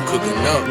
cooking up.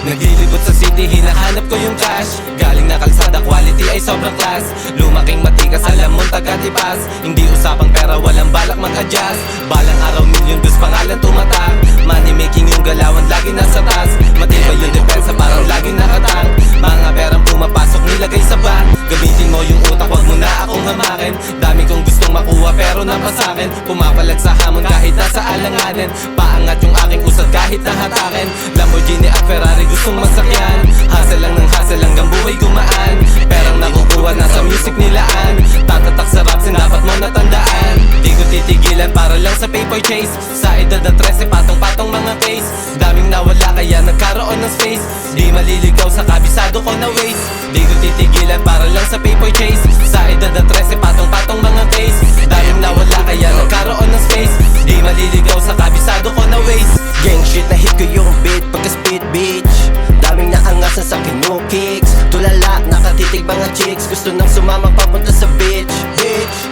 Naglilibot sa city, hinahanap ko yung cash. Galing na kalsada, quality ay sobrang class. Lumaking matikas, alam mong taga-tipas. Hindi usapang pera, walang balak mag-adjust. Balang araw, million views, pangalan tumatak. Money making yung galawan, lagi nasa taas. Matibay yung depensa, parang laging nakatang. Mga perang pumapasok, nilagay sa bank. Gamitin mo yung utak, wag mo na akong hamakin. Dami kong gustong makuha, pero napasakin. Pumapalag sa hamon kahit nasa alanganin. Paangat yung aking usad kahit nahatakin. Lamborghini at Ferrari gustong masakyan. Hassle lang ng hassle hanggang buhay gumaan. Perang nakukuha nasa music nilaan. Tatatak sa raps dapat mo natandaan. Di ko titigilan para lang sa paper chase. Sa edad na 13 patong-patong mga case. Daming nawala kaya nagkaroon ng space. Di maliligaw sa kabisado ko na ways. Di ko titigilan para lang sa paper chase. Sa edad na 13 patong-patong mga case. Daming nawala kaya nagkaroon ng space. Di maliligaw sa kabisado ko na ways. Gang shit na hit ko yung beat pagka-speed bitch. Daming naangasan sa akin no kicks. Tulala, nakatitig mga chicks. Gusto nang sumamang papunta sa beach.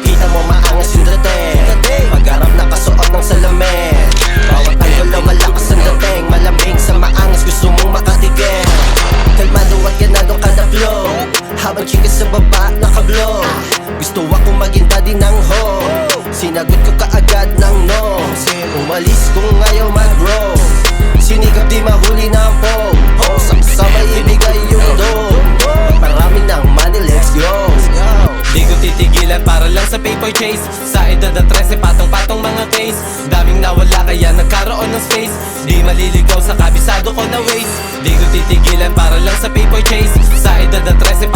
Kita mo maangas yung dating. Pagharap nakasuot ng salamin. Bawat angulo malakas ang dating. Malambing sa maangas gusto mong makatikim. Kalmado at ganado kada flow. Habang chicas sa baba nakablow. Gusto akong maging daddy ng hoe. Sinagot ko kaagad ng no. Umalis kung ayaw mag-grow. Sinikap di mahuli na ang pong. Sabay ibigay yung dough. Marami ng money, let's go. Di ko titigilan para lang sa paper chase. Sa edad na 13 patong-patong mga case. Daming nawala kaya nagkaroon ng space. Di maliligaw sa kabisado ko na ways. Di ko titigilan para lang sa paper chase. Sa edad na 13